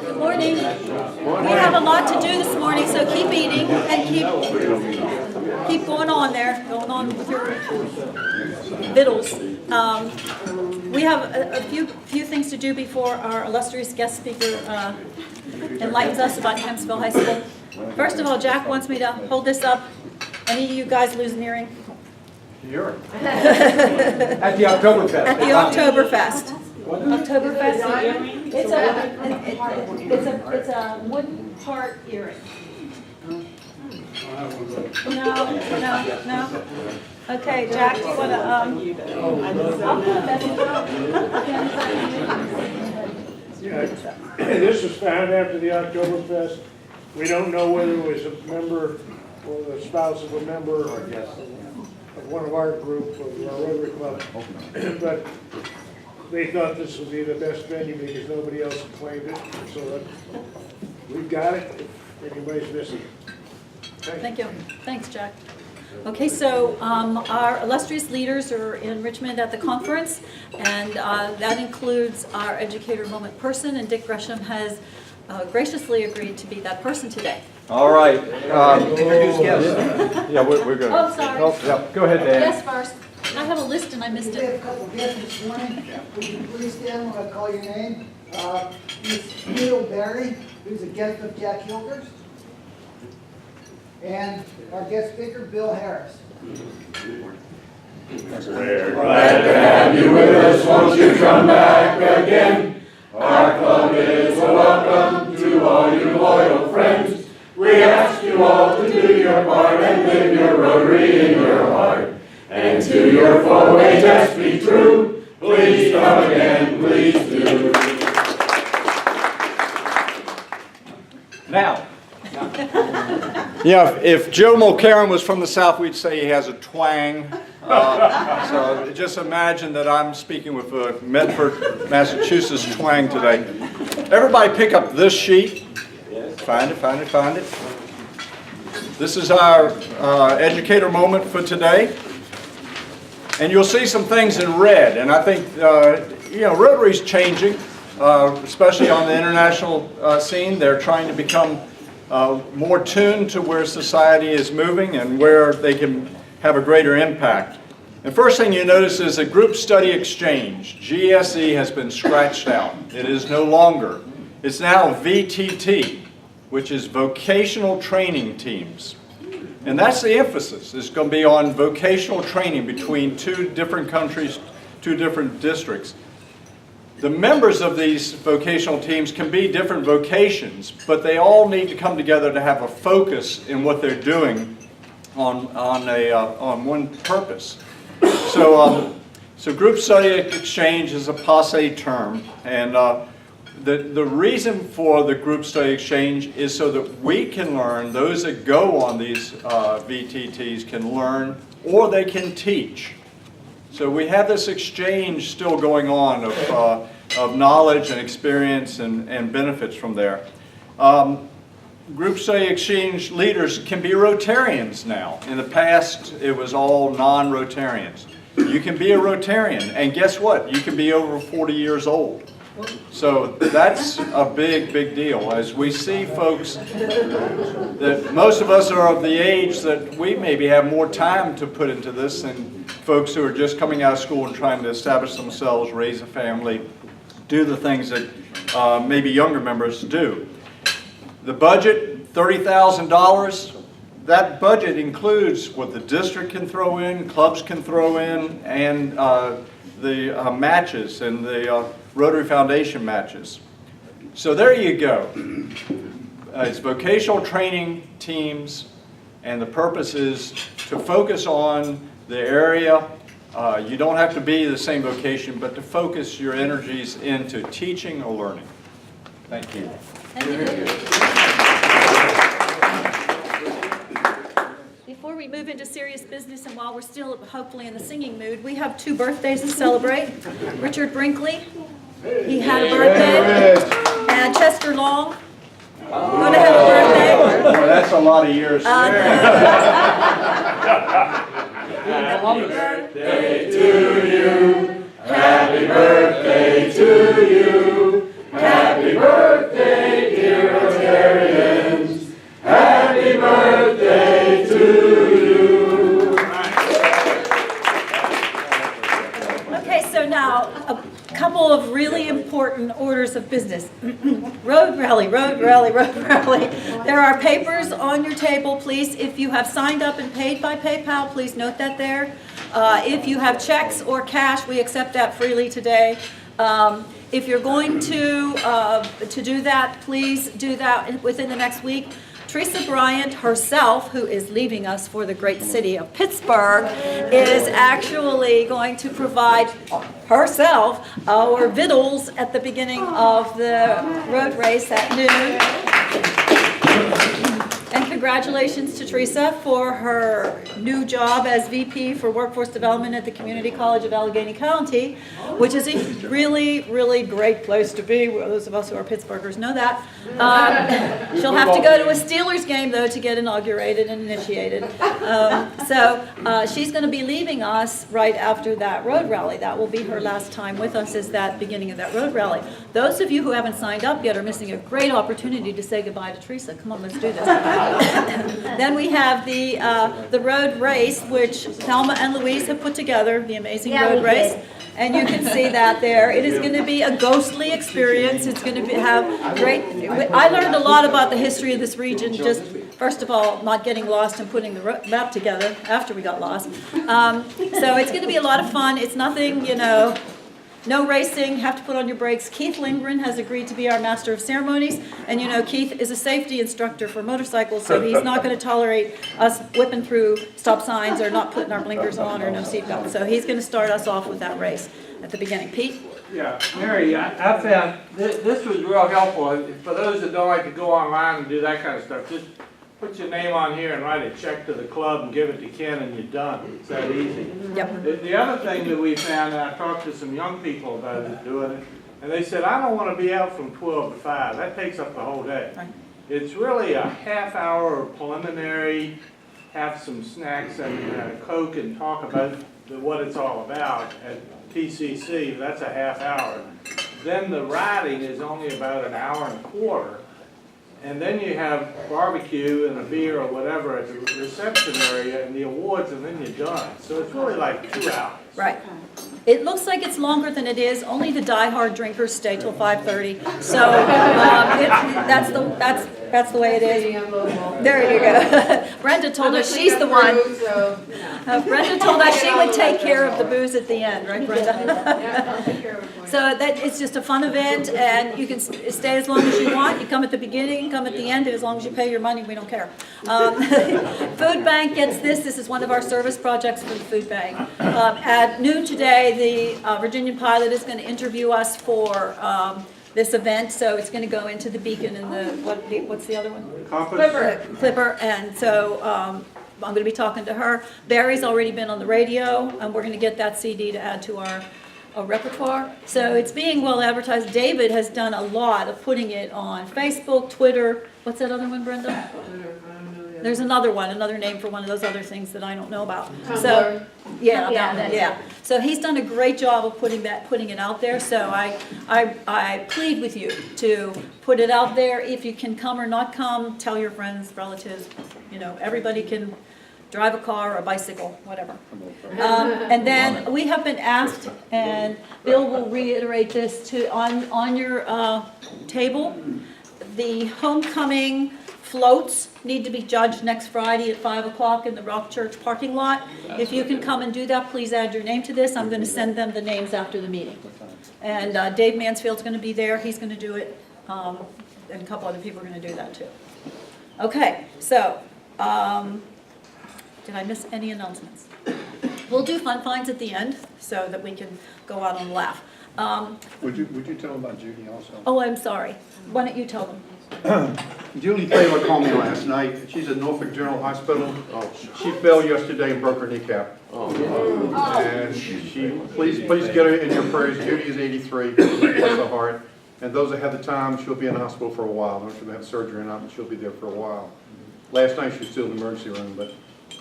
Good morning. We have a lot to do this morning, so keep eating and keep going on there, going on with your victuals. We have a few things to do before our illustrious guest speaker enlightens us about Kempsville High School. First of all, Jack wants me to hold this up. Any of you guys lose an earring? Sure. At the Oktoberfest. At the Oktoberfest. Oktoberfest. It's a wooden heart earring. No. Okay, Jack, do you want to? I'll put a message out. This was found after the Oktoberfest. We don't know whether it was a member or the spouse of a member of one of our group, of our Rotary Club, but they thought this would be the best venue because nobody else had claimed it. So we've got it if anybody's missing. Thank you. Thanks, Jack. Okay, so our illustrious leaders are in Richmond at the conference, and that includes our Educator Moment person, and Dick Gresham has graciously agreed to be that person today. All right. Introduce guests. Yeah, we're good. Oh, sorry. Oh, yeah. Go ahead, Dan. Yes, first. I have a list and I missed We have a it. couple of guests this morning. Would you please stand when I call your name? Ms. Neil Barry, who's a guest of Jack Hilgers. And our guest speaker, Bill Harris. We're glad to have you with us. Won't you come back again? Our club is a welcome to all you loyal friends. We ask you all to do your part and live your Rotary in your heart. And to your full way, just be true. Please come again, please do. Now. Yeah, if Joe Mulcairn was from the South, we'd say he has a twang. So just imagine that I'm speaking with a Medford, Massachusetts twang today. Everybody pick up this sheet. Find it. This is our educator moment for today. And you'll see some things in red. And I think, Rotary's changing, especially on the international scene. They're trying to become more tuned to where society is moving and where they can have a greater impact. And first thing you notice is a group study exchange. GSE has been scratched out. It is no longer. It's now VTT, which is vocational training teams. And that's the emphasis. It's going to be on vocational training between two different countries, two different districts. The members of these vocational teams can be different vocations, but they all need to come together to have a focus in what they're doing on one purpose. So group study exchange is a passé term, and the reason for the group study exchange is so that we can learn, those that go on these VTTs can learn, or they can teach. So we have this exchange still going on of knowledge and experience and benefits from there. Group study exchange leaders can be Rotarians now. In the past, it was all non-Rotarians. You can be a Rotarian, and guess what? You can be over 40 years old. So that's a big deal. As we see folks, that most of us are of the age that we maybe have more time to put into this than folks who are just coming out of school and trying to establish themselves, raise a family, do the things that maybe younger members do. The budget, $30,000. That budget includes what the district can throw in, clubs can throw in, and the matches and the Rotary Foundation matches. So there you go. It's vocational training teams, and the purpose is to focus on the area. You don't have to be the same vocation, but to focus your energies into teaching or learning. Thank you. Thank you. Before we move into serious business, and while we're still hopefully in the singing mood, we have 2 birthdays to celebrate. Richard Brinkley, he had a birthday, and Chester Long, going to have a birthday. Well, that's a lot of years. Happy birthday to you. Happy birthday to you. Happy birthday, dear Rotarians. Happy birthday to you. Okay, so now a couple of really important orders of business. Road rally, road rally, road rally. There are papers on your table, please. If you have signed up and paid by PayPal, please note that there. If you have checks or cash, we accept that freely today. If you're going to do that, please do that within the next week. Teresa Bryant herself, who is leaving us for the great city of Pittsburgh, is actually going to provide herself our victuals at the beginning of the road race at noon. And congratulations to Teresa for her new job as VP for Workforce Development at the Community College of Allegheny County, which is a really, really great place to be. Well, those of us who are Pittsburghers know that. She'll have to go to a Steelers game, though, to get inaugurated and initiated. So she's going to be leaving us right after that road rally. That will be her last time with us, is that beginning of that road rally. Those of you who haven't signed up yet are missing a great opportunity to say goodbye to Teresa. Come on, let's do this. Then we have the road race, which Thelma and Louise have put together, the amazing road race. And you can see that there. It is going to be a ghostly experience. It's going to have great... I learned a lot about the history of this region, just, first of all, not getting lost and putting the map together after we got lost. So it's going to be a lot of fun. It's nothing, you know... No racing, have to put on your brakes. Keith Lindgren has agreed to be our master of ceremonies. And you know, Keith is a safety instructor for motorcycles, so he's not going to tolerate us whipping through stop signs or not putting our blinkers on or no seatbelt. So he's going to start us off with that race at the beginning. Pete? Yeah, Mary, I found this was real helpful. For those that don't like to go online and do that kind of stuff, just put your name on here and write a check to the club and give it to Ken and you're done. It's that easy. Yep. The other thing that we found, and I talked to some young people about it doing it, and they said, I don't want to be out from 12 to 5. That takes up the whole day. Right. It's really a half-hour preliminary, have some snacks and Coke and talk about what it's all about at TCC. That's a half hour. Then the riding is only about an hour and a quarter. And then you have barbecue and a beer or whatever at the reception area and the awards, and then you're done. So it's really like 2 hours. Right. It looks like it's longer than it is. Only the die-hard drinkers stay till 5:30. So that's the way it is. There you go. Brenda told us she's the one. Brenda told us she would take care of the booze at the end, right, Brenda? So that it's just a fun event, and you can stay as long as you want. You come at the beginning, come at the end, and as long as you pay your money, we don't care. Food Bank gets this. This is one of our service projects for the Food Bank. At noon today, the Virginian pilot is going to interview us for this event. So it's going to go into the Beacon and what's the other one? Clipper. And so I'm going to be talking to her. Barry's already been on the radio, and we're going to get that CD to add to our repertoire. So it's being well advertised. David has done a lot of putting it on Facebook, Twitter. What's that other one, Brenda? There's another one, another name for one of those other things that I don't know about. So, yeah. So he's done a great job of putting it out there. So I plead with you to put it out there. If you can come or not come, tell your friends, relatives. You know, everybody can drive a car or a bicycle, whatever. And then we have been asked, and Bill will reiterate this on your table, the homecoming floats need to be judged next Friday at 5 o'clock in the Rock Church parking lot. If you can come and do that, please add your name to this. I'm going to send them the names after the meeting. And Dave Mansfield's going to be there. He's going to do it. And a couple other people are going to do that too. Okay, so did I miss any announcements? We'll do fun finds at the end so that we can go out and laugh. Would you tell them about Judy also? Oh, I'm sorry. Why don't you tell them? Julie Taylor called me last night. She's at Norfolk General Hospital. She fell yesterday and broke her kneecap. And please get her in your prayers. Judy is 83, bless her heart. And those that have the time, she'll be in the hospital for a while. I don't know if she'll have surgery or not, but she'll be there for a while. Last night she was still in the emergency room, but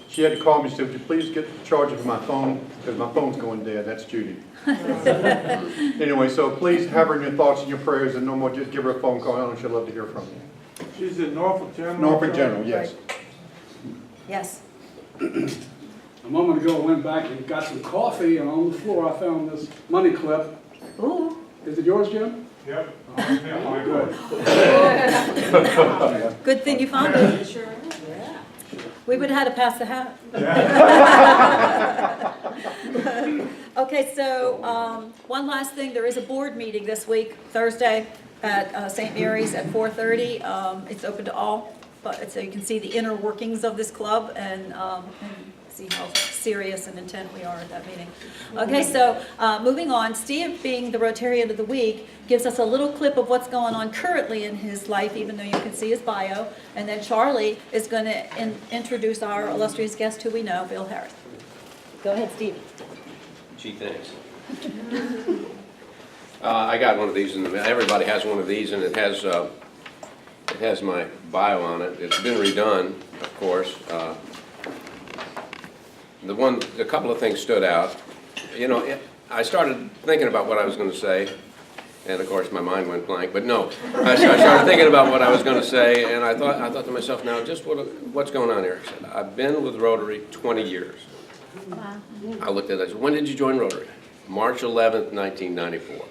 she had to call me, she said, would you please get the charger for my phone, because my phone's going dead. That's Judy. Anyway, so please have her in your thoughts and your prayers, and no more, just give her a phone call, and she'll love to hear from you. She's in Norfolk General? Norfolk General, yes. Yes. A moment ago, I went back and got some coffee, and on the floor I found this money clip. Ooh. Is it yours, Jim? Yep. Good. Good thing you found it. Sure. We would have had to pass the hat. Okay, so one last thing. There is a board meeting this week, Thursday, at St. Mary's at 4:30. It's open to all, but so you can see the inner workings of this club and see how serious and intent we are at that meeting. Okay, so moving on, Steve, being the Rotarian of the Week, gives us a little clip of what's going on currently in his life, even though you can see his bio. And then Charlie is going to introduce our illustrious guest who we know, Bill Harris. Go ahead, Steve. Gee, thanks. I got one of these in the mail. Everybody has one of these, and it has my bio on it. It's been redone, of course. A couple of things stood out. You know, I started thinking about what I was going to say, and of course my mind went blank. But no, I started thinking about what I was going to say, and I thought to myself, now, just what's going on here? I said, I've been with Rotary 20 years. Wow. I looked at it. I said, when did you join Rotary? March 11th, 1994.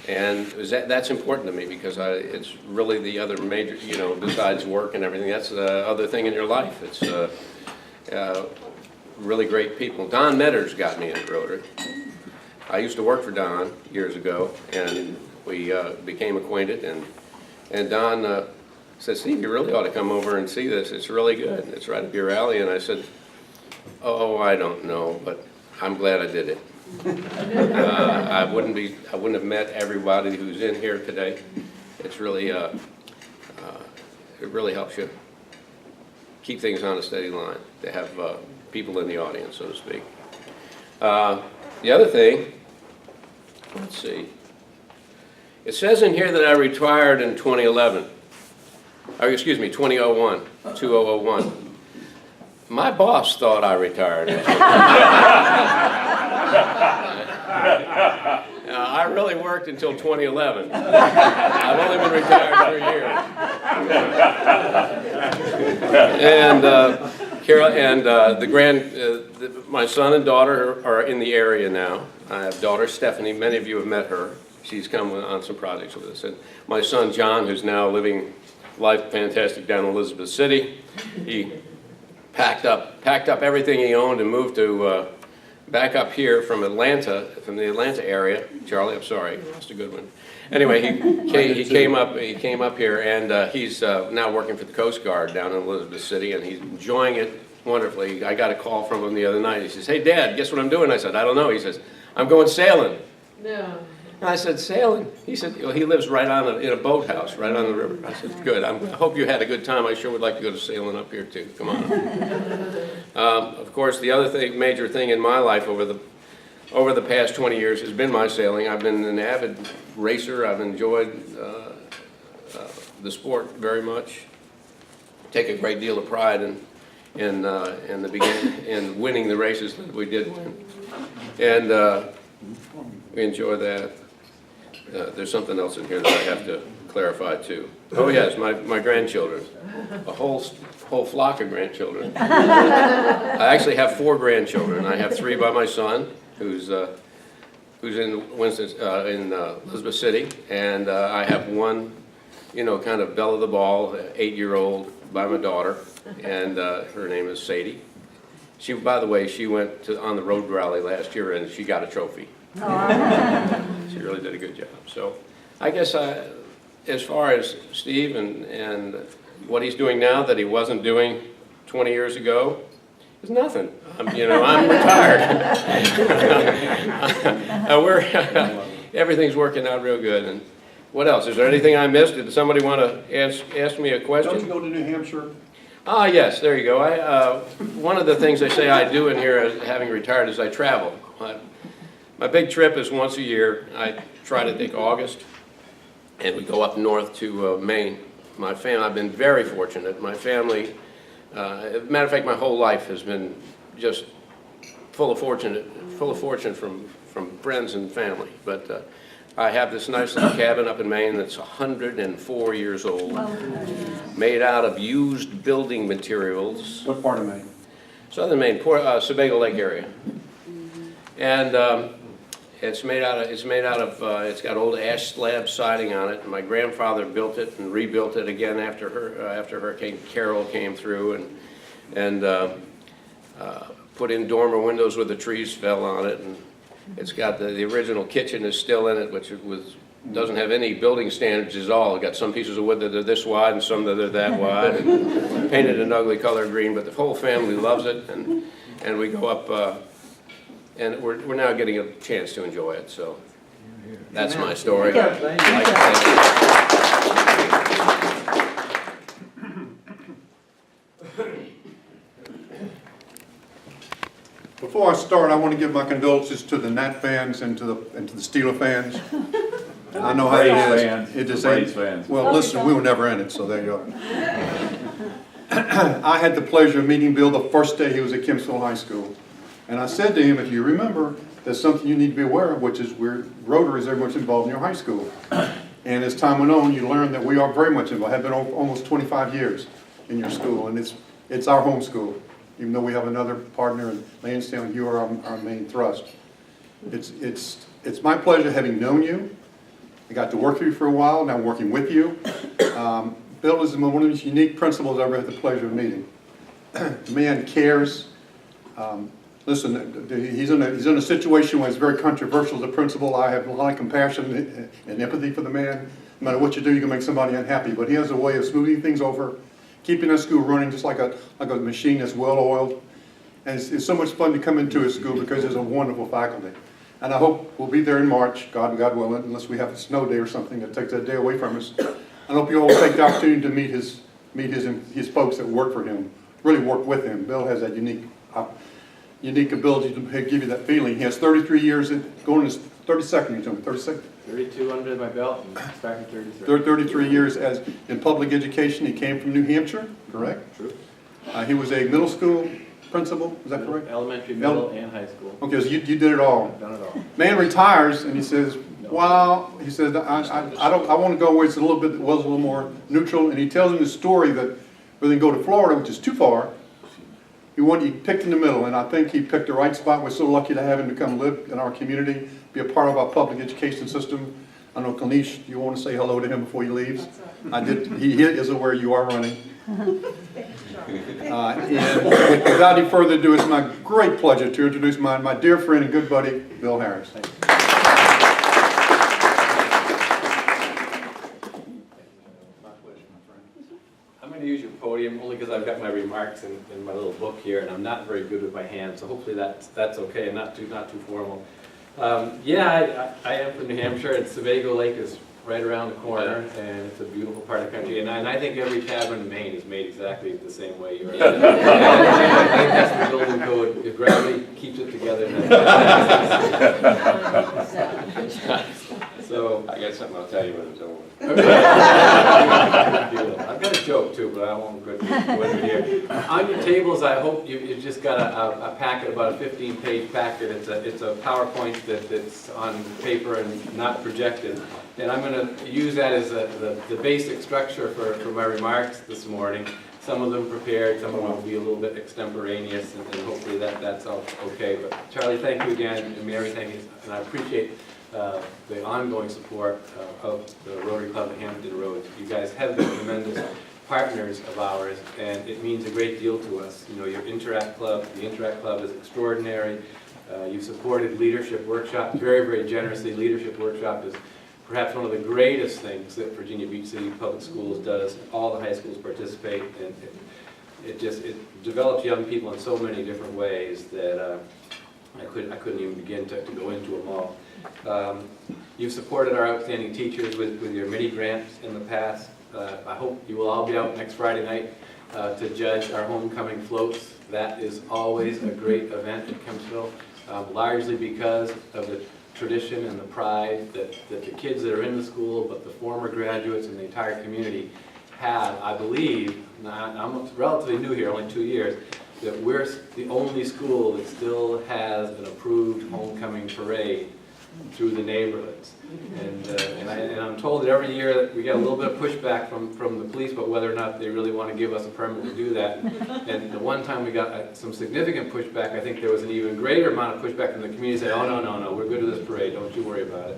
And that's important to me because it's really the other major, you know, besides work and everything, that's the other thing in your life. It's really great people. Don Metters got me into Rotary. I used to work for Don years ago, and we became acquainted. And Don said, Steve, you really ought to come over and see this. It's really good. It's right up your alley. And I said, oh, I don't know, but I'm glad I did it. I wouldn't have met everybody who's in here today. It's really, it really helps you keep things on a steady line to have people in the audience, so to speak. The other thing, let's see. It says in here that I retired in 2011. Or excuse me, 2001. My boss thought I retired. I really worked until 2011. I've only been retired 3 years. And my son and daughter are in the area now. I have daughter Stephanie. Many of you have met her. She's come on some projects with us. And my son John, who's now living life fantastic down in Elizabeth City. He packed up everything he owned and moved to back up here from the Atlanta area. Charlie, I'm sorry, lost a good one. Anyway, he came up here, and he's now working for the Coast Guard down in Elizabeth City, and he's enjoying it wonderfully. I got a call from him the other night. He says, "Hey, Dad, guess what I'm doing?" I said, "I don't know." He says, "I'm going sailing." No. I said, "Sailing?" He said, well, he lives right in a boathouse right on the river. I said, "Good. I hope you had a good time. I sure would like to go to sailing up here too. Come on." Of course, the other major thing in my life over the past 20 years has been my sailing. I've been an avid racer. I've enjoyed the sport very much. Take a great deal of pride in winning the races that we did win, and we enjoy that. There's something else in here that I have to clarify too. Oh yes, my grandchildren, a whole flock of grandchildren. I actually have 4 grandchildren. I have 3 by my son, who's in Elizabeth City, and I have one, kind of belle of the ball, 8-year-old by my daughter, and her name is Sadie. By the way, she went on the road rally last year and she got a trophy. She really did a good job. So I guess as far as Steve and what he's doing now that he wasn't doing 20 years ago, is nothing. I'm retired. Everything's working out real good. And what else? Is there anything I missed? Did somebody want to ask me a question? Don't you go to New Hampshire? Ah, yes, there you go. One of the things I say I do in here, having retired, is I travel. My big trip is once a year. I try to take August, and we go up north to Maine. I've been very fortunate. My family Matter of fact, my whole life has been just full of fortune from friends and family. But I have this nice little cabin up in Maine that's 104 years old, made out of used building materials. What part of Maine? Southern Maine, Sebago Lake area. And it's got old ash slab siding on it. And my grandfather built it and rebuilt it again after Hurricane Carol came through, and put in dormer windows where the trees fell on it. And it's got the original kitchen is still in it, which doesn't have any building standards at all. It got some pieces of wood that are this wide and some that are that wide, and painted an ugly color green. But the whole family loves it, and we go up. And we're now getting a chance to enjoy it, so that's my story. Before I start, I want to give my condolences to the Nat fans and to the Steeler fans. I know how it is. It just ain't. Well, listen, we were never in it, so there you go. I had the pleasure of meeting Bill the first day he was at Kempsville High School. And I said to him, if you remember, there's something you need to be aware of, which is Rotary is very much involved in your high school. And as time went on, you learned that we are very much involved. Have been almost 25 years in your school, and it's our home school. Even though we have another partner in Lansdowne, you are our main thrust. It's my pleasure having known you. I got to work with you for a while, now working with you. Bill is one of these unique principals I've ever had the pleasure of meeting. The man cares. Listen, he's in a situation where it's very controversial as a principal. I have a lot of compassion and empathy for the man. No matter what you do, you can make somebody unhappy. But he has a way of smoothing things over, keeping our school running just like a machine that's well-oiled. And it's so much fun to come into his school because there's a wonderful faculty. And I hope we'll be there in March, God willing, unless we have a snow day or something that takes that day away from us. I hope you all will take the opportunity to meet his folks that work for him, really work with him. Bill has that unique ability to give you that feeling. He has 33 years, going his 32nd, you told me, 32nd? 32 under my belt and starting 33. 33 years in public education. He came from New Hampshire, correct? True. He was a middle school principal, is that correct? Elementary, middle, and high school. Okay, so you did it all. I've done it all. Man retires and he says, well, he says, I want to go where it's was a little more neutral, and he tells him the story that rather than go to Florida, which is too far, he picked in the middle, and I think he picked the right spot. We're so lucky to have him to come live in our community, be a part of our public education system. I know, Kanish, you want to say hello to him before he leaves? I did. He is aware you are running. And without any further ado, it's my great pleasure to introduce my dear friend and good buddy, Bill Harris. I'm going to use your podium only because I've got my remarks in my little book here, and I'm not very good with my hands, so hopefully that's okay and not too formal. Yeah, I am from New Hampshire, and Sebago Lake is right around the corner, and it's a beautiful part of the country. And I think every cabin in Maine is made exactly the same way you are. I think that's the building code. If gravity keeps it together. So I got something I'll tell you when it's over. I've got a joke too, but I won't go into here. On your tables, I hope you've just got a packet, about a 15-page packet. It's a PowerPoint that's on paper and not projected. And I'm going to use that as the basic structure for my remarks this morning. Some of them prepared, some of them will be a little bit extemporaneous, and hopefully that's all okay. But Charlie, thank you again, and Mary, thank you, and I appreciate the ongoing support of the Rotary Club of Hampton Roads. You guys have been tremendous partners of ours, and it means a great deal to us. You know, your Interact Club, the Interact Club is extraordinary. You supported Leadership Workshop very, very generously. Leadership Workshop is perhaps one of the greatest things that Virginia Beach City Public Schools does. All the high schools participate, and it develops young people in so many different ways that I couldn't even begin to go into them all. You've supported our outstanding teachers with your mini grants in the past. I hope you will all be out next Friday night to judge our homecoming floats. That is always a great event in Kempsville, largely because of the tradition and the pride that the kids that are in the school, but the former graduates and the entire community had, I believe, I'm relatively new here, only 2 years, that we're the only school that still has an approved homecoming parade through the neighborhoods. And I'm told that every year that we get a little bit of pushback from the police about whether or not they really want to give us a permit to do that. And the one time we got some significant pushback, I think there was an even greater amount of pushback from the community saying, oh, no, we're good with this parade, don't you worry about it.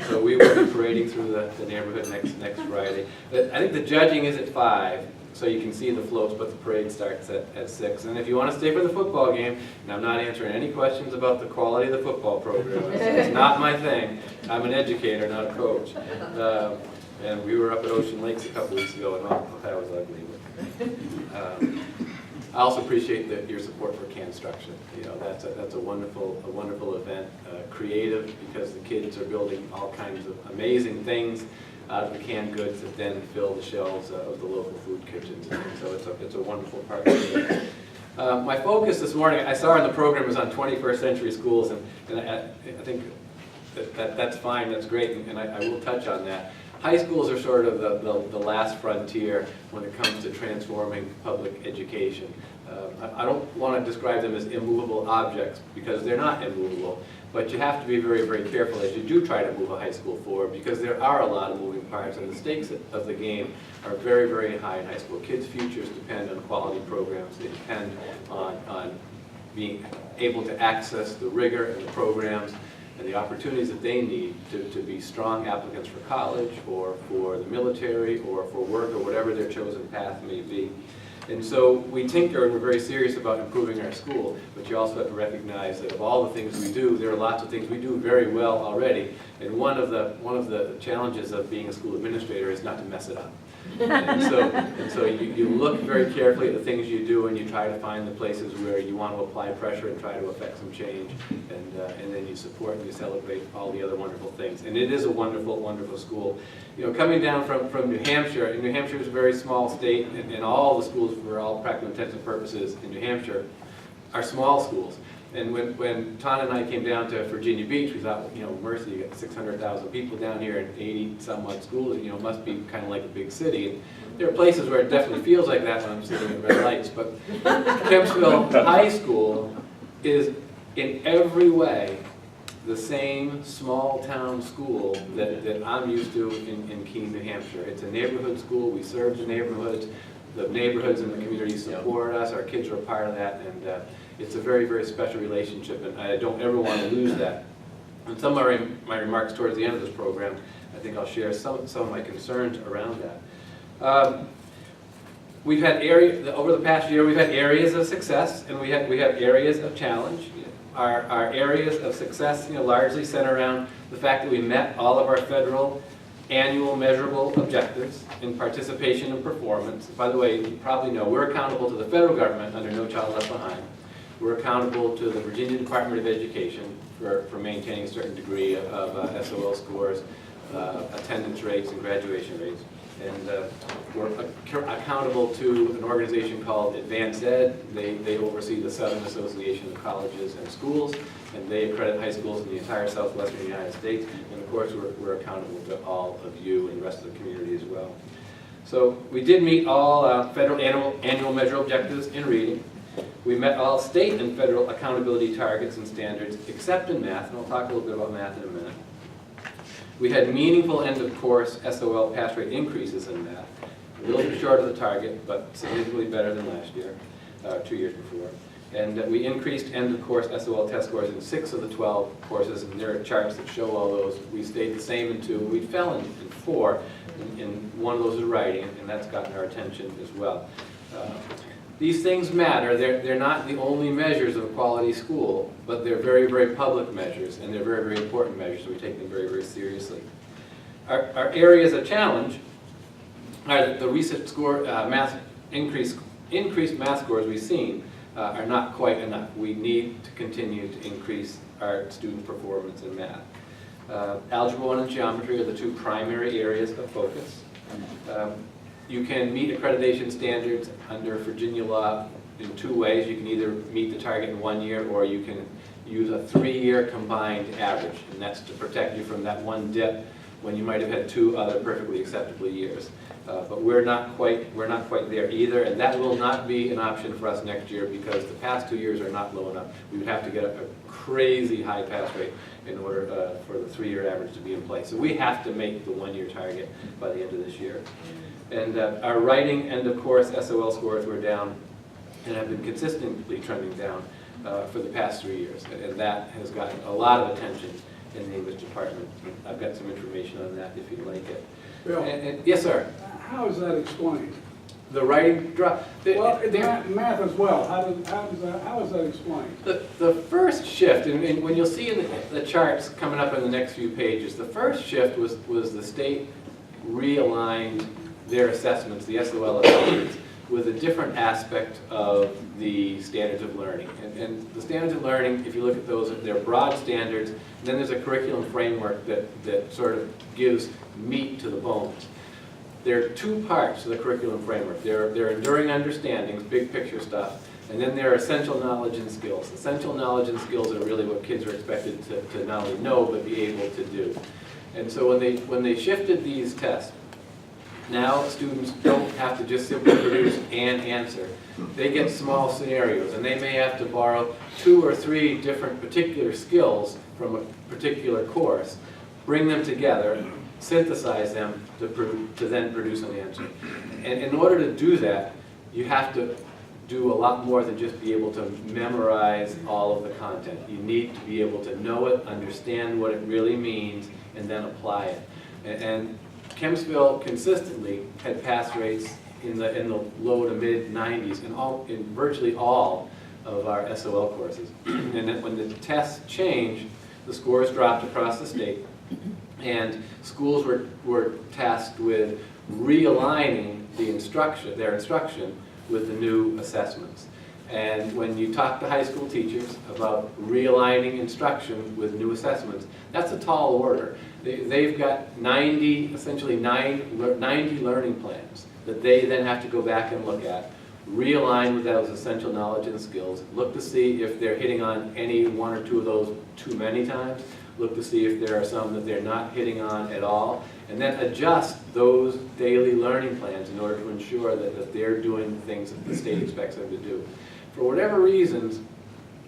So we will be parading through the neighborhood next Friday. But I think the judging is at 5. So you can see the floats, but the parade starts at 6. And if you want to stay for the football game, and I'm not answering any questions about the quality of the football program, it's not my thing. I'm an educator, not a coach. And we were up at Ocean Lakes a couple weeks ago, and that was ugly. I also appreciate your support for construction. You know, that's a wonderful event, creative, because the kids are building all kinds of amazing things out of the canned goods that then fill the shelves of the local food kitchens. So it's a wonderful partnership. My focus this morning, I saw in the program, was on 21st century schools, and I think that's fine, that's great, and I will touch on that. High schools are sort of the last frontier when it comes to transforming public education. I don't want to describe them as immovable objects, because they're not immovable, but you have to be very, very careful as you do try to move a high school forward, because there are a lot of moving parts, and the stakes of the game are very, very high in high school. Kids' futures depend on quality programs. They depend on being able to access the rigor and the programs and the opportunities that they need to be strong applicants for college or for the military or for work or whatever their chosen path may be. And so we tinker and we're very serious about improving our school, but you also have to recognize that of all the things we do, there are lots of things we do very well already. And one of the challenges of being a school administrator is not to mess it up. And so you look very carefully at the things you do, and you try to find the places where you want to apply pressure and try to affect some change, and then you support and you celebrate all the other wonderful things. And it is a wonderful, wonderful school. You know, coming down from New Hampshire, and New Hampshire is a very small state, and all the schools, for all practical intents and purposes, in New Hampshire are small schools. And when Ton and I came down to Virginia Beach, we thought, you know, mercy, you got 600,000 people down here and 80-some-odd schools, you know, must be kind of like a big city. And there are places where it definitely feels like that when I'm sitting at red lights, but Kempsville High School is in every way the same small-town school that I'm used to in Keene, New Hampshire. It's a neighborhood school. We serve the neighborhoods. The neighborhoods and the community support us. Our kids are a part of that, and it's a very, very special relationship, and I don't ever want to lose that. In some of my remarks towards the end of this program, I think I'll share some of my concerns around that. We've had over the past year, we've had areas of success, and we have areas of challenge. Our areas of success, you know, largely center around the fact that we met all of our federal annual measurable objectives in participation and performance. By the way, you probably know we're accountable to the federal government under No Child Left Behind. We're accountable to the Virginia Department of Education for maintaining a certain degree of SOL scores, attendance rates, and graduation rates. And we're accountable to an organization called Advanced Ed. They oversee the Southern Association of Colleges and Schools, and they accredit high schools in the entire southwestern United States. And of course, we're accountable to all of you and the rest of the community as well. So we did meet all federal annual measure objectives in reading. We met all state and federal accountability targets and standards, except in math, and I'll talk a little bit about math in a minute. We had meaningful end-of-course SOL pass rate increases in math, a little bit short of the target, but significantly better than last year, 2 years before. And we increased end-of-course SOL test scores in 6 of the 12 courses, and there are charts that show all those. We stayed the same in 2. We fell in 4, and one of those is writing, and that's gotten our attention as well. These things matter. They're not the only measures of a quality school, but they're very, very public measures, and they're very, very important measures, so we take them very, very seriously. Our areas of challenge are the recent score, increased math scores we've seen are not quite enough. We need to continue to increase our student performance in math. Algebra 1 and geometry are the 2 primary areas of focus. You can meet accreditation standards under Virginia law in 2 ways. You can either meet the target in 1 year, or you can use a 3-year combined average, and that's to protect you from that one dip when you might have had 2 other perfectly acceptable years. But we're not quite there either, and that will not be an option for us next year because the past 2 years are not low enough. We would have to get a crazy high pass rate in order for the 3-year average to be in place. So we have to make the 1-year target by the end of this year. And our writing end of course SOL scores were down and have been consistently trending down for the past 3 years. And that has gotten a lot of attention in the English department. I've got some information on that if you'd like it. Bill, Yes, sir. how is that explained? The writing drop. Well, math as well, how is that explained? The first shift, and when you'll see in the charts coming up in the next few pages, the first shift was the state realigned their assessments, the SOL assessments, with a different aspect of the standards of learning. And the standards of learning, if you look at those, they're broad standards, and then there's a curriculum framework that sort of gives meat to the bones. There are 2 parts to the curriculum framework. There are enduring understandings, big picture stuff, and then there are essential knowledge and skills. Essential knowledge and skills are really what kids are expected to not only know, but be able to do. And so when they shifted these tests, now students don't have to just simply produce an answer. They get small scenarios, and they may have to borrow 2 or 3 different particular skills from a particular course, bring them together, synthesize them to then produce an answer. And in order to do that, you have to do a lot more than just be able to memorize all of the content. You need to be able to know it, understand what it really means, and then apply it. And Kempsville consistently had pass rates in the low to mid 90s in virtually all of our SOL courses. And then when the tests changed, the scores dropped across the state, and schools were tasked with realigning their instruction with the new assessments. And when you talk to high school teachers about realigning instruction with new assessments, that's a tall order. They've got essentially 90 learning plans that they then have to go back and look at, realign with those essential knowledge and skills, look to see if they're hitting on any 1 or 2 of those too many times, look to see if there are some that they're not hitting on at all, and then adjust those daily learning plans in order to ensure that they're doing the things that the state expects them to do. For whatever reasons,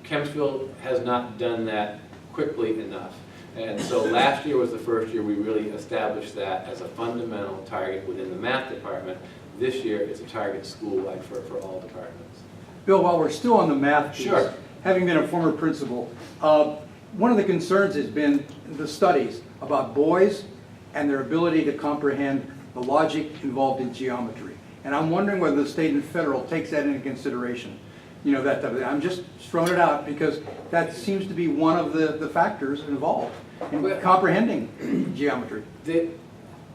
Kempsville has not done that quickly enough. And so last year was the first year we really established that as a fundamental target within the math department. This year it's a target school-wide for all departments. Bill, while we're still on the math piece, Sure. having been a former principal, one of the concerns has been the studies about boys and their ability to comprehend the logic involved in geometry. And I'm wondering whether the state and federal takes that into consideration. You know, that type of thing. I'm just throwing it out because that seems to be one of the factors involved in comprehending geometry.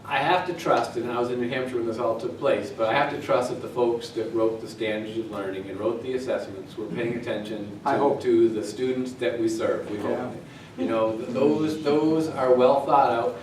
I have to trust, and I was in New Hampshire when this all took place, but I have to trust that the folks that wrote the standards of learning and wrote the assessments were paying attention to the students that we serve. We hope. Yeah. You know, those are well thought out.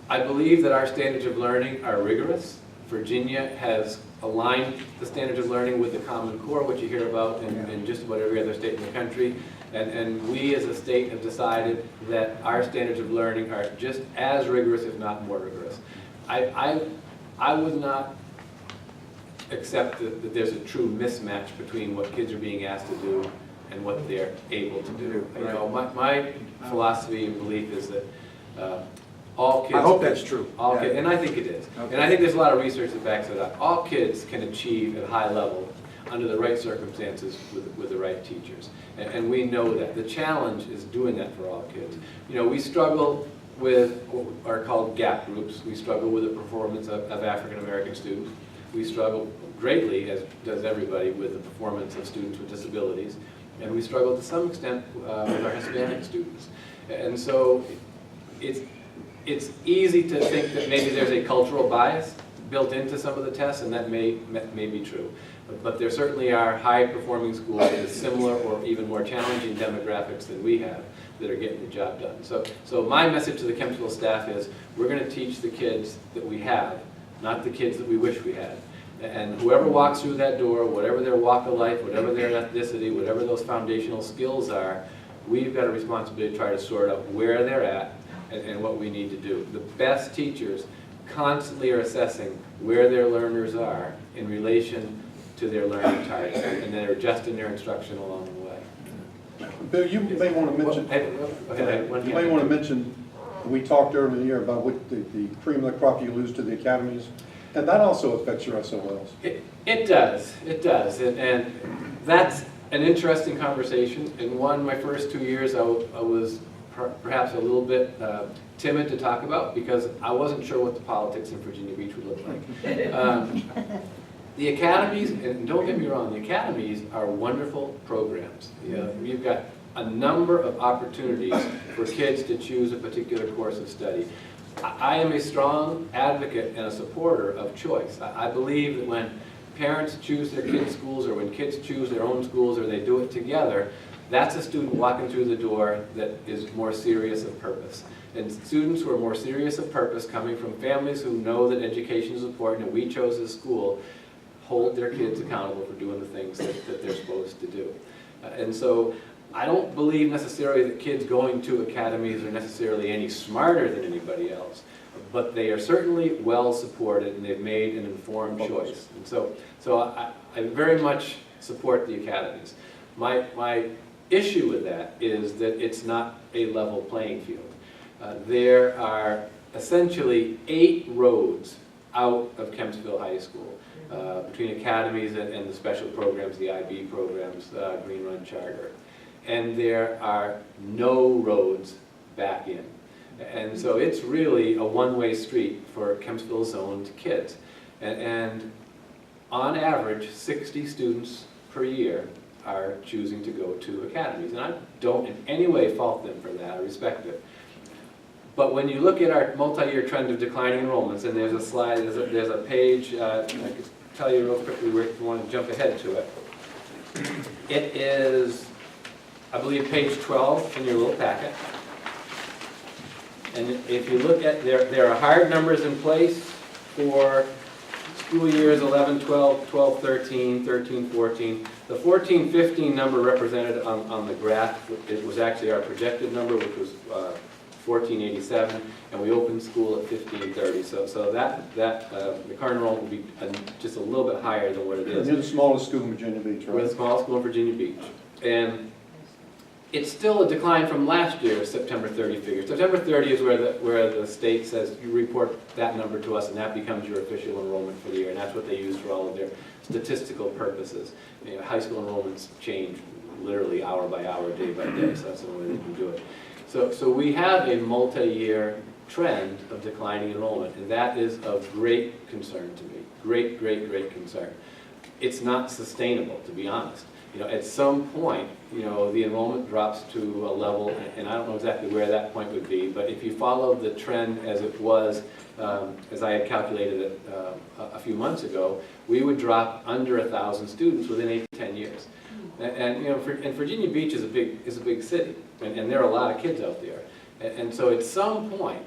I believe that our standards of learning are rigorous. Virginia has aligned the standards of learning with the Common Core, which you hear about in just about every other state in the country. And we as a state have decided that our standards of learning are just as rigorous, if not more rigorous. I would not accept that there's a true mismatch between what kids are being asked to do and what they're able to do. You know, my philosophy and belief is that all kids... I hope that's true. All kids, and I think it is. Okay. And I think there's a lot of research that backs it up. All kids can achieve at a high level under the right circumstances with the right teachers. And we know that. The challenge is doing that for all kids. You know, we struggle with what are called gap groups. We struggle with the performance of African American students. We struggle greatly, as does everybody, with the performance of students with disabilities. And we struggle to some extent with our Hispanic students. And so it's easy to think that maybe there's a cultural bias built into some of the tests, and that may be true. But there certainly are high-performing schools with similar or even more challenging demographics than we have that are getting the job done. So my message to the Kempsville staff is we're going to teach the kids that we have, not the kids that we wish we had. And whoever walks through that door, whatever their walk of life, whatever their ethnicity, whatever those foundational skills are, we've got a responsibility to try to sort out where they're at and what we need to do. The best teachers constantly are assessing where their learners are in relation to their learning targets, and they're adjusting their instruction along the way. Bill, you may want to mention, you may want to mention, we talked earlier about what the cream of the crop you lose to the academies, and that also affects your SOLs. It does, and that's an interesting conversation. In my first 2 years, I was perhaps a little bit timid to talk about because I wasn't sure what the politics in Virginia Beach would look like. The academies, and don't get me wrong, the academies are wonderful programs. You know, you've got a number of opportunities for kids to choose a particular course of study. I am a strong advocate and a supporter of choice. I believe that when parents choose their kids' schools, or when kids choose their own schools, or they do it together, that's a student walking through the door that is more serious of purpose. And students who are more serious of purpose, coming from families who know that education is important and we chose this school, hold their kids accountable for doing the things that they're supposed to do. And so I don't believe necessarily that kids going to academies are necessarily any smarter than anybody else, but they are certainly well supported and they've made an informed choice. And so I very much support the academies. My issue with that is that it's not a level playing field. There are essentially 8 roads out of Kempsville High School, between academies and the special programs, the IB programs, Green Run Charter. And there are no roads back in. And so it's really a one-way street for Kempsville zoned kids. And on average, 60 students per year are choosing to go to academies. And I don't in any way fault them for that, I respect it. But when you look at our multi-year trend of declining enrollments, and there's a slide, there's a page, I could tell you real quickly where you want to jump ahead to it. It is, I believe, page 12 in your little packet. And if you look at, there are hard numbers in place for school years 11, 12, 12, 13, 13, 14. The 14, 15 number represented on the graph, it was actually our projected number, which was 1487, and we opened school at 1530. So the current enrollment will be just a little bit higher than what it is. You're the smallest school in Virginia Beach, right? We're the smallest school in Virginia Beach. And it's still a decline from last year's September 30 figure. September 30 is where the state says you report that number to us and that becomes your official enrollment for the year, and that's what they use for all of their statistical purposes. You know, high school enrollments change literally hour by hour, day by day, so that's the only way they can do it. So we have a multi-year trend of declining enrollment, and that is of great concern to me. Great, great, great concern. It's not sustainable, to be honest. You know, at some point, you know, the enrollment drops to a level, and I don't know exactly where that point would be, but if you follow the trend as it was, as I had calculated it a few months ago, we would drop under 1,000 students within 8 to 10 years. And you know, and Virginia Beach is a big city, and there are a lot of kids out there. And so at some point,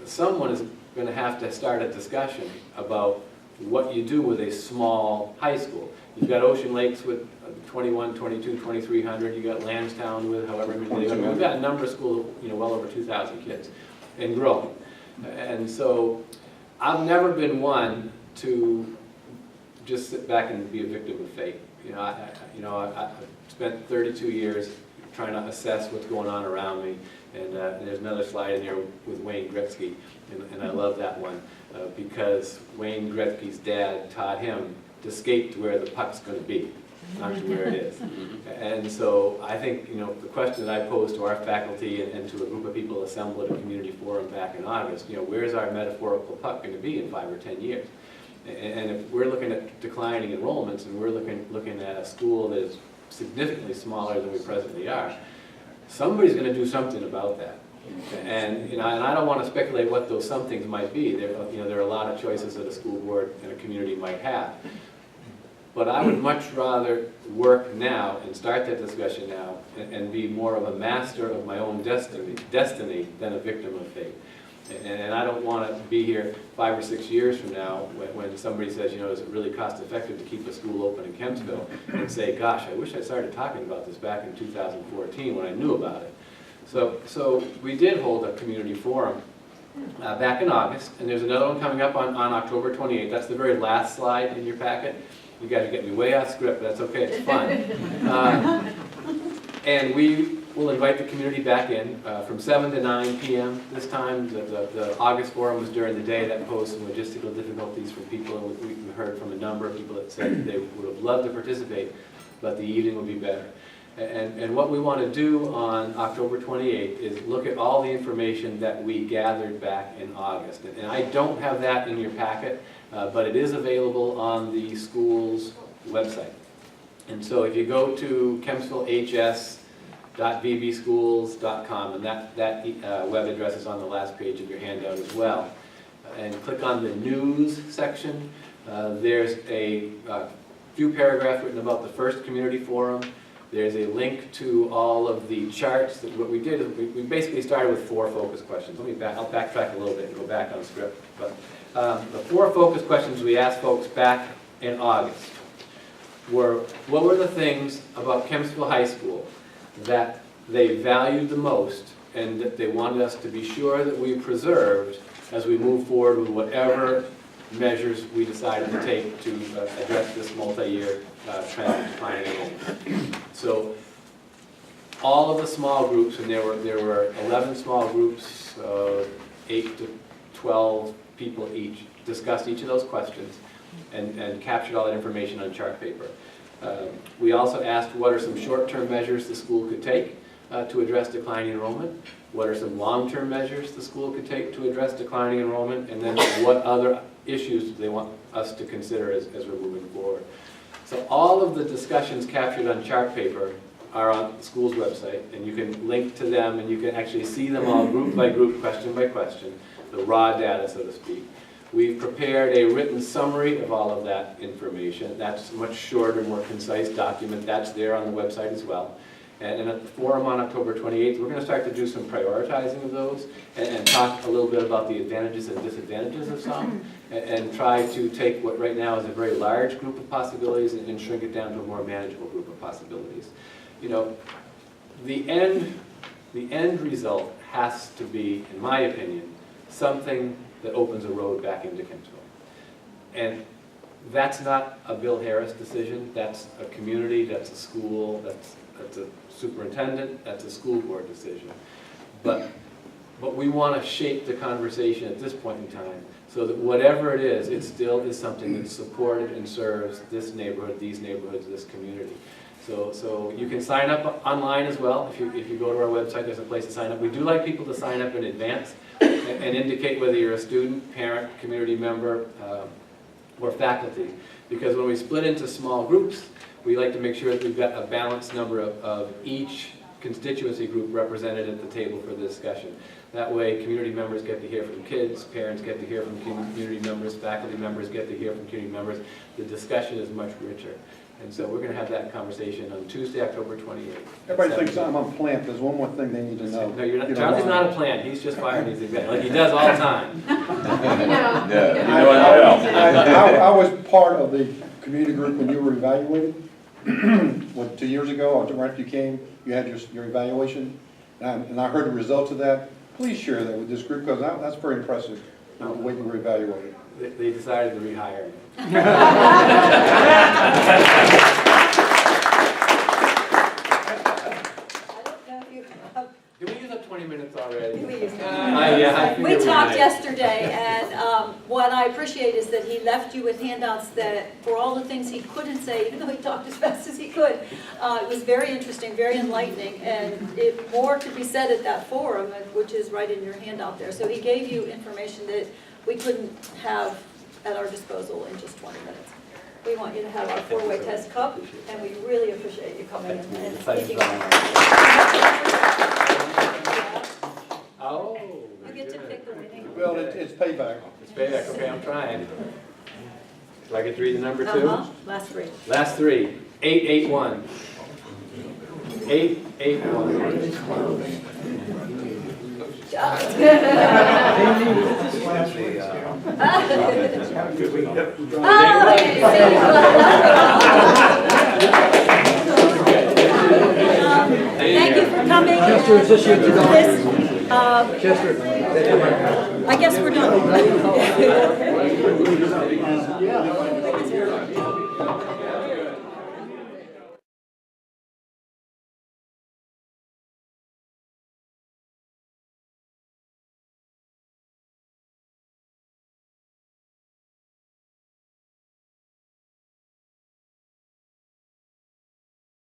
someone is going to have to start a discussion about what you do with a small high school. You've got Ocean Lakes with 21, 22, 2,300. You've got Lansdowne with however many. We've got a number of schools, you know, well over 2,000 kids, and growing. And so I've never been one to just sit back and be a victim of fate. You know, I spent 32 years trying to assess what's going on around me, and there's another slide in there with Wayne Gretzky, and I love that one because Wayne Gretzky's dad taught him to skate to where the puck's going to be, not to where it is. And so I think, you know, the question that I posed to our faculty and to a group of people assembled at a community forum back in August, you know, where's our metaphorical puck going to be in 5 or 10 years? And if we're looking at declining enrollments and we're looking at a school that is significantly smaller than we presently are, somebody's going to do something about that. And you know, and I don't want to speculate what those somethings might be. There are a lot of choices that a school board and a community might have. But I would much rather work now and start that discussion now and be more of a master of my own destiny than a victim of fate. And I don't want to be here 5 or 6 years from now when somebody says, you know, is it really cost effective to keep a school open in Kempsville, and say, gosh, I wish I started talking about this back in 2014 when I knew about it. So we did hold a community forum back in August, and there's another one coming up on October 28th. That's the very last slide in your packet. You guys are getting me way off script, but that's okay, it's fun. And we will invite the community back in from 7 to 9 p.m. this time. The August forum was during the day. That posed some logistical difficulties for people. We heard from a number of people that said they would have loved to participate, but the evening would be better. And what we want to do on October 28th is look at all the information that we gathered back in August. And I don't have that in your packet, but it is available on the school's website. And so if you go to kempsvillehs.vbschools.com, and that web address is on the last page of your handout as well, and click on the news section, there's a few paragraphs written about the first community forum. There's a link to all of the charts. What we did is we basically started with 4 focus questions. I'll backtrack a little bit and go back on script. But the 4 focus questions we asked folks back in August were, what were the things about Kempsville High School that they valued the most and that they wanted us to be sure that we preserved as we move forward with whatever measures we decided to take to address this multi-year trend of declining enrollment. So all of the small groups, and there were 11 small groups, 8 to 12 people each, discussed each of those questions and captured all that information on chart paper. We also asked what are some short-term measures the school could take to address declining enrollment, what are some long-term measures the school could take to address declining enrollment, and then what other issues do they want us to consider as we're moving forward. So all of the discussions captured on chart paper are on the school's website, and you can link to them, and you can actually see them all group by group, question by question, the raw data, so to speak. We've prepared a written summary of all of that information. That's a much shorter, more concise document. That's there on the website as well. And at the forum on October 28th, we're going to start to do some prioritizing of those and talk a little bit about the advantages and disadvantages of some, and try to take what right now is a very large group of possibilities and shrink it down to a more manageable group of possibilities. You know, the end result has to be, in my opinion, something that opens a road back into Kempsville. And that's not a Bill Harris decision. That's a community, that's a school, that's a superintendent, that's a school board decision. But we want to shape the conversation at this point in time so that whatever it is, it still is something that's supported and serves this neighborhood, these neighborhoods, this community. So you can sign up online as well. If you go to our website, there's a place to sign up. We do like people to sign up in advance and indicate whether you're a student, parent, community member, or faculty. Because when we split into small groups, we like to make sure that we've got a balanced number of each constituency group represented at the table for the discussion. That way, community members get to hear from kids, parents get to hear from community members, faculty members get to hear from community members. The discussion is much richer. And so we're going to have that conversation on Tuesday, October 28th. Everybody thinks I'm on plant. There's one more thing they need to know. No, you're not. Charlie's not a plant. He's just fired these events, like he does all the time. I was part of the community group when you were evaluated. What, 2 years ago, or right after you came, you had your evaluation, and I heard the results of that. Please share that with this group, because that's very impressive, the way you were evaluated. They decided to rehire me. Did we use up 20 minutes already? We talked yesterday, and what I appreciate is that he left you with handouts that, for all the things he couldn't say, even though he talked as fast as he could, it was very interesting, very enlightening, and more could be said at that forum, which is right in your handout there. So he gave you information that we couldn't have at our disposal in just 20 minutes. We want you to have our 4-way test cup, and we really appreciate you coming in and speaking. Oh, You get to pick the winning. Well, it's payback. it's payback. Okay, I'm trying. Do I get to read the number 2? Last 3. Last 3. 881. 881. Thank you for coming. Chester, is this you? This, Chester. I guess we're done.